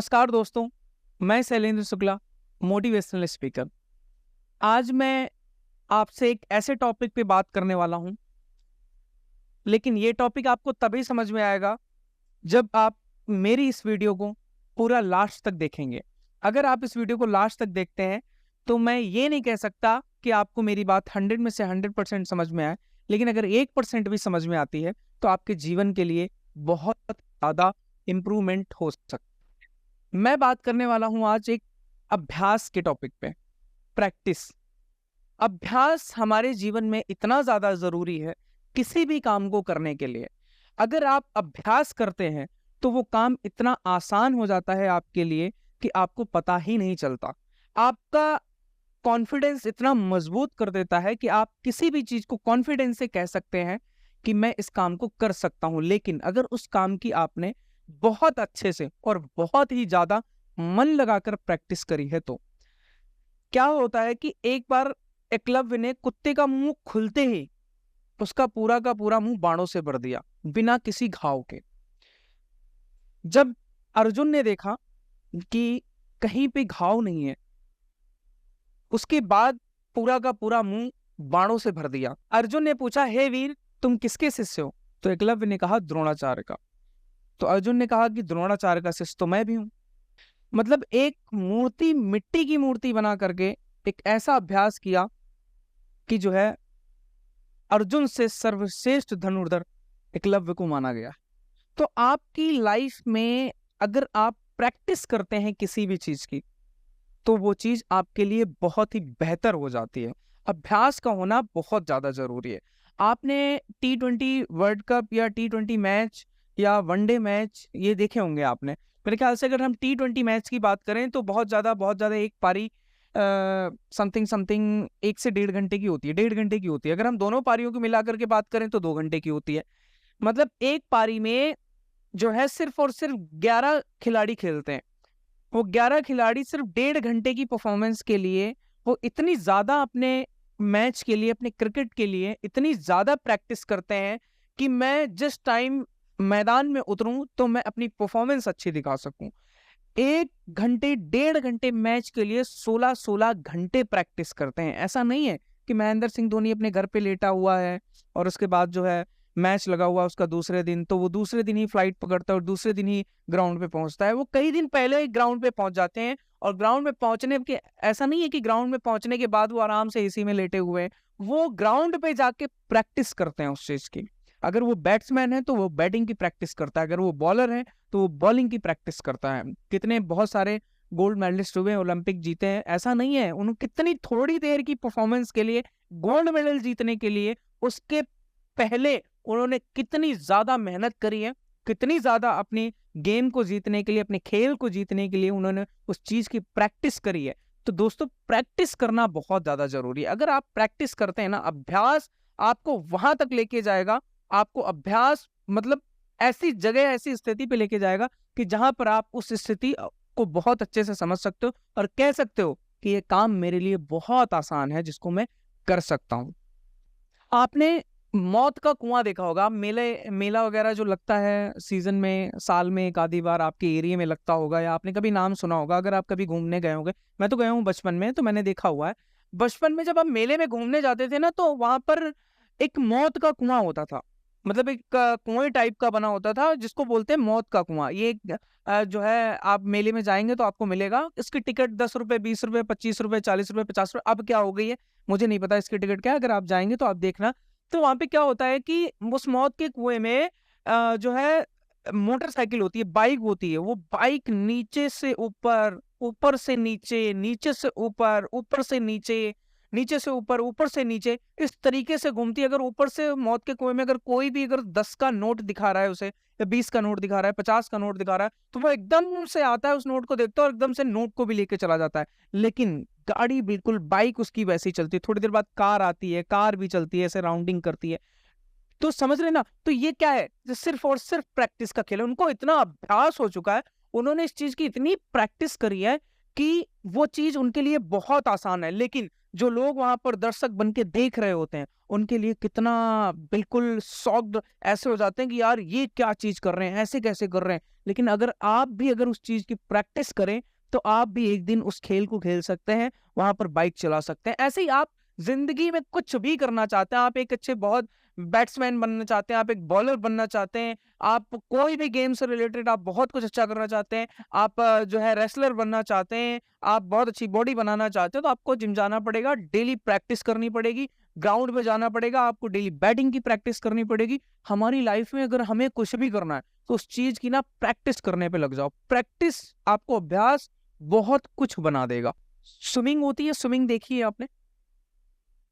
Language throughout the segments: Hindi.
नमस्कार दोस्तों, मैं शैलेंद्र शुक्ला, मोटिवेशनल स्पीकर। आज मैं आपसे एक ऐसे टॉपिक पे बात करने वाला हूं, लेकिन ये टॉपिक आपको तभी समझ में आएगा जब आप मेरी इस वीडियो को पूरा लास्ट तक देखेंगे। अगर आप इस वीडियो को लास्ट तक देखते हैं तो मैं ये नहीं कह सकता कि आपको मेरी बात 100 में से 100% समझ में आए, लेकिन अगर 1% भी समझ में आती है तो आपके जीवन के लिए बहुत ज़्यादा इम्प्रूवमेंट हो सकता है। मैं बात करने वाला हूं आज एक अभ्यास के टॉपिक पे, प्रैक्टिस। अभ्यास हमारे जीवन में इतना ज़्यादा ज़रूरी है किसी भी काम को करने के लिए। अगर आप अभ्यास करते हैं तो वो काम इतना आसान हो जाता है आपके लिए कि आपको पता ही नहीं चलता। आपका कॉन्फिडेंस इतना मजबूत कर देता है कि आप किसी भी चीज़ को कॉन्फिडेंस से कह सकते हैं कि मैं इस काम को कर सकता हूं। लेकिन अगर उस काम की आपने बहुत अच्छे से और बहुत ही ज़्यादा मन लगाकर प्रैक्टिस करी है तो क्या होता है कि एक बार एकलव्य ने कुत्ते का मुंह खुलते ही उसका पूरा का पूरा मुंह बाणों से भर दिया बिना किसी घाव के। जब अर्जुन ने देखा कि कहीं पे घाव नहीं है, उसके बाद पूरा का पूरा मुंह बाणों से भर दिया। अर्जुन ने पूछा, हे वीर, तुम किसके शिष्य हो? तो एकलव्य ने कहा, द्रोणाचार्य का। तो अर्जुन ने कहा कि द्रोणाचार्य का शिष्य तो मैं भी हूं। मतलब एक मूर्ति, मिट्टी की मूर्ति बना करके एक ऐसा अभ्यास किया कि जो है अर्जुन से सर्वश्रेष्ठ धनुर्धर एकलव्य को माना गया। तो आपकी लाइफ में अगर आप प्रैक्टिस करते हैं किसी भी चीज की तो वो चीज आपके लिए बहुत ही बेहतर हो जाती है। अभ्यास का होना बहुत ज्यादा जरूरी है। आपने T20 वर्ल्ड कप या T20 मैच या वनडे मैच ये देखे होंगे आपने। मेरे ख्याल से अगर हम T20 मैच की बात करें तो बहुत ज्यादा एक पारी समथिंग 1 से 1.5 घंटे की होती है, 1.5 घंटे की होती है। अगर हम दोनों पारियों को मिलाकर के बात करें तो 2 घंटे की होती है। मतलब एक पारी में जो है सिर्फ और सिर्फ 11 खिलाड़ी खेलते हैं। वो 11 खिलाड़ी सिर्फ 1.5 घंटे की परफॉर्मेंस के लिए वो इतनी ज्यादा अपने मैच के लिए, अपने क्रिकेट के लिए इतनी ज्यादा प्रैक्टिस करते हैं कि मैं जिस टाइम मैदान में उतरूं तो मैं अपनी परफॉर्मेंस अच्छी दिखा सकूं। 1 घंटे 1.5 घंटे मैच के लिए 16 घंटे प्रैक्टिस करते हैं। ऐसा नहीं है कि महेंद्र सिंह धोनी अपने घर पे लेटा हुआ है और उसके बाद जो है मैच लगा हुआ उसका दूसरे दिन, तो वो दूसरे दिन ही फ्लाइट पकड़ता है और दूसरे दिन ही ग्राउंड पे पहुंचता है। वो कई दिन पहले ही ग्राउंड पे पहुंच जाते हैं और ग्राउंड में पहुंचने के ऐसा नहीं है कि ग्राउंड में पहुंचने के बाद वो आराम से एसी में लेटे हुए हैं। वो ग्राउंड पे जाके प्रैक्टिस करते हैं उस चीज की। अगर वो बैट्समैन है तो वो बैटिंग की प्रैक्टिस करता है, अगर वो बॉलर है तो वो बॉलिंग की प्रैक्टिस करता है। कितने बहुत सारे गोल्ड मेडलिस्ट हुए, ओलंपिक जीते हैं। ऐसा नहीं है, उन्होंने कितनी थोड़ी देर की परफॉर्मेंस के लिए, गोल्ड मेडल जीतने के लिए, उसके पहले उन्होंने कितनी ज्यादा मेहनत करी है, कितनी ज्यादा अपनी गेम को जीतने के लिए, अपने खेल को जीतने के लिए उन्होंने उस चीज की प्रैक्टिस करी है। तो दोस्तों, प्रैक्टिस करना बहुत ज्यादा जरूरी है। अगर आप प्रैक्टिस करते हैं ना, अभ्यास आपको वहां तक लेके जाएगा। आपको अभ्यास मतलब ऐसी जगह, ऐसी स्थिति पे लेके जाएगा कि जहां पर आप उस स्थिति को बहुत अच्छे से समझ सकते हो और कह सकते हो कि ये काम मेरे लिए बहुत आसान है, जिसको मैं कर सकता हूं। आपने मौत का कुआं देखा होगा, मेला वगैरह जो लगता है सीजन में, साल में एक आधी बार आपके एरिया में लगता होगा, या आपने कभी नाम सुना होगा अगर आप कभी घूमने गए होंगे। मैं तो गया हूँ बचपन में, तो मैंने देखा हुआ है। बचपन में जब आप मेले में घूमने जाते थे ना, तो वहां पर एक मौत का कुआं होता था। मतलब एक कुएं टाइप का बना होता था जिसको बोलते हैं मौत का कुआं। ये जो है, आप मेले में जाएंगे तो आपको मिलेगा। इसकी टिकट 10 रुपए, 20 रुपए, 25 रुपए, 40 रुपए, 50 रुपए, अब क्या हो गई है मुझे नहीं पता इसकी टिकट क्या है। अगर आप जाएंगे तो आप देखना। तो वहां पे क्या होता है कि उस मौत के कुएं में जो है मोटरसाइकिल होती है, बाइक होती है। वो बाइक नीचे से ऊपर, ऊपर से नीचे, नीचे से ऊपर, ऊपर से नीचे, नीचे से ऊपर, ऊपर से नीचे, इस तरीके से घूमती है। अगर ऊपर से मौत के कुएं में अगर कोई भी अगर 10 का नोट दिखा रहा है उसे, या 20 का नोट दिखा रहा है, 50 का नोट दिखा रहा है, तो वो एकदम से आता है, उस नोट को देखता है और एकदम से नोट को भी लेके चला जाता है। लेकिन गाड़ी बिल्कुल, बाइक उसकी वैसी चलती है। थोड़ी देर बाद कार आती है, कार भी चलती है, ऐसे राउंडिंग करती है। तो समझ रहे ना, तो ये क्या है, सिर्फ और सिर्फ प्रैक्टिस का खेल है। उनको इतना अभ्यास हो चुका है, उन्होंने इस चीज की इतनी प्रैक्टिस करी है कि वो चीज उनके लिए बहुत आसान है। लेकिन जो लोग वहां पर दर्शक बन के देख रहे होते हैं उनके लिए कितना बिल्कुल शॉक्ड ऐसे हो जाते हैं कि यार ये क्या चीज कर रहे हैं, ऐसे कैसे कर रहे हैं। लेकिन अगर आप भी अगर उस चीज की प्रैक्टिस करें तो आप भी एक दिन उस खेल को खेल सकते हैं, वहां पर बाइक चला सकते हैं। ऐसे ही आप जिंदगी में कुछ भी करना चाहते हैं, आप एक अच्छे बहुत बैट्समैन बनना चाहते हैं, आप एक बॉलर बनना चाहते हैं, आप कोई भी गेम से रिलेटेड आप बहुत कुछ अच्छा करना चाहते हैं, आप जो है रेसलर बनना चाहते हैं, आप बहुत अच्छी बॉडी बनाना चाहते हैं, तो आपको जिम जाना पड़ेगा, डेली प्रैक्टिस करनी पड़ेगी, ग्राउंड पे जाना पड़ेगा, आपको डेली बैटिंग की प्रैक्टिस करनी पड़ेगी। हमारी लाइफ में अगर हमें कुछ भी करना है तो उस चीज की ना प्रैक्टिस करने पे लग जाओ। प्रैक्टिस आपको अभ्यास बहुत कुछ बना देगा। स्विमिंग होती है, स्विमिंग देखी है आपने?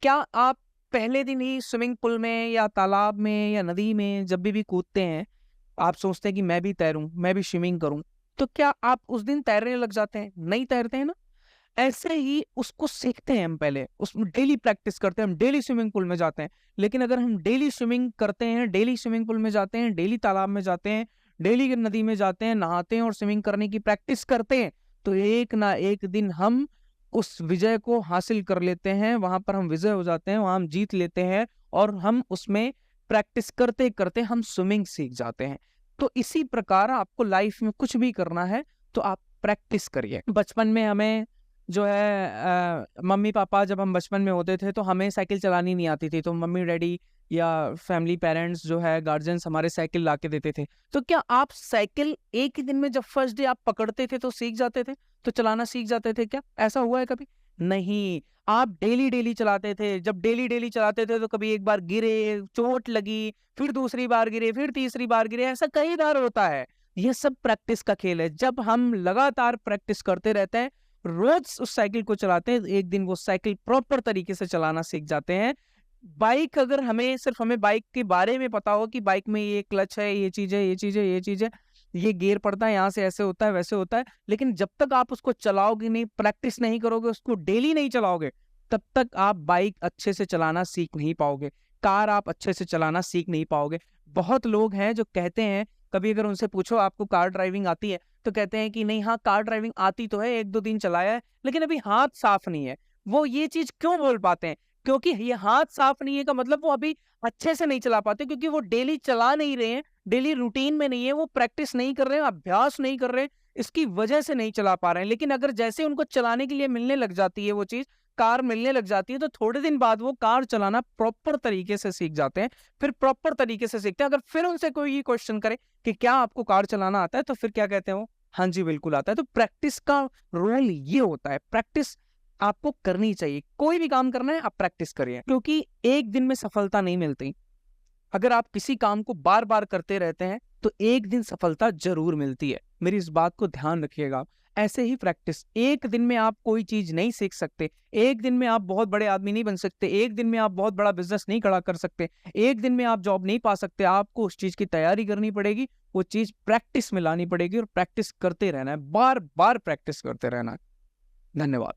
क्या आप पहले दिन ही स्विमिंग पूल में या तालाब में या नदी में जब भी कूदते हैं, आप सोचते हैं कि मैं भी तैरूं, मैं भी स्विमिंग करूं, तो क्या आप उस दिन तैरने लग जाते हैं? नहीं तैरते हैं ना। ऐसे ही उसको सीखते हैं हम, पहले उसमें डेली प्रैक्टिस करते हैं, हम डेली स्विमिंग पूल में जाते हैं। लेकिन अगर हम डेली स्विमिंग करते हैं, डेली स्विमिंग पूल में जाते हैं, डेली तालाब में जाते हैं, डेली नदी में जाते हैं, नहाते हैं और स्विमिंग करने की प्रैक्टिस करते हैं, तो एक ना एक दिन हम उस विजय को हासिल कर लेते हैं, वहां पर हम विजय हो जाते हैं, वहां हम जीत लेते हैं और हम उसमें प्रैक्टिस करते करते हम स्विमिंग सीख जाते हैं। तो इसी प्रकार आपको लाइफ में कुछ भी करना है तो आप प्रैक्टिस करिए। बचपन में हमें जो है मम्मी पापा, जब हम बचपन में होते थे तो हमें साइकिल चलानी नहीं आती थी, तो मम्मी डैडी या फैमिली पेरेंट्स जो है गार्जियंस हमारे साइकिल ला के देते थे। तो क्या आप साइकिल एक ही दिन में जब फर्स्ट डे आप पकड़ते थे तो सीख जाते थे, तो चलाना सीख जाते थे? क्या ऐसा हुआ है कभी? नहीं। आप डेली डेली चलाते थे, जब डेली डेली चलाते थे तो कभी एक बार गिरे, चोट लगी, फिर दूसरी बार गिरे, फिर तीसरी बार गिरे, ऐसा कई बार होता है। ये सब प्रैक्टिस का खेल है। जब हम लगातार प्रैक्टिस करते रहते हैं, रोज उस साइकिल को चलाते हैं, एक दिन वो साइकिल प्रॉपर तरीके से चलाना सीख जाते हैं। बाइक, अगर हमें सिर्फ हमें बाइक के बारे में पता हो कि बाइक में ये क्लच है, ये चीज है, ये चीज है, ये चीज है, ये गियर पड़ता है, यहाँ से ऐसे होता है, वैसे होता है, लेकिन जब तक आप उसको चलाओगे नहीं, प्रैक्टिस नहीं करोगे, उसको डेली नहीं चलाओगे, तब तक आप बाइक अच्छे से चलाना सीख नहीं पाओगे, कार आप अच्छे से चलाना सीख नहीं पाओगे। बहुत लोग हैं जो कहते हैं, कभी अगर उनसे पूछो आपको कार ड्राइविंग आती है, तो कहते हैं कि नहीं, हाँ कार ड्राइविंग आती तो है, एक दो दिन चलाया है, लेकिन अभी हाथ साफ नहीं है। वो ये चीज क्यों बोल पाते हैं? क्योंकि ये हाथ साफ नहीं है का मतलब वो अभी अच्छे से नहीं चला पाते, क्योंकि वो डेली चला नहीं रहे हैं, डेली रूटीन में नहीं है, वो प्रैक्टिस नहीं कर रहे हैं, अभ्यास नहीं कर रहे हैं, इसकी वजह से नहीं चला पा रहे हैं। लेकिन अगर जैसे उनको चलाने के लिए मिलने लग जाती है, वो चीज कार मिलने लग जाती है, तो थोड़े दिन बाद वो कार चलाना प्रॉपर तरीके से सीख जाते हैं। फिर प्रॉपर तरीके से सीखते हैं। अगर फिर उनसे कोई ये क्वेश्चन करे कि क्या आपको कार चलाना आता है, तो फिर क्या कहते हैं वो? हाँ जी बिल्कुल आता है। तो प्रैक्टिस का रोल ये होता है, प्रैक्टिस आपको करनी चाहिए। कोई भी काम करना है आप प्रैक्टिस करिए, क्योंकि एक दिन में सफलता नहीं मिलती। अगर आप किसी काम को बार बार करते रहते हैं तो एक दिन सफलता जरूर मिलती है। मेरी इस बात को ध्यान रखिएगा। ऐसे ही प्रैक्टिस, एक दिन में आप कोई चीज नहीं सीख सकते, एक दिन में आप बहुत बड़े आदमी नहीं बन सकते, एक दिन में आप बहुत बड़ा बिजनेस नहीं खड़ा कर सकते, एक दिन में आप जॉब नहीं पा सकते। आपको उस चीज की तैयारी करनी पड़ेगी, वो चीज प्रैक्टिस में लानी पड़ेगी और प्रैक्टिस करते रहना है, बार बार प्रैक्टिस करते रहना है। धन्यवाद।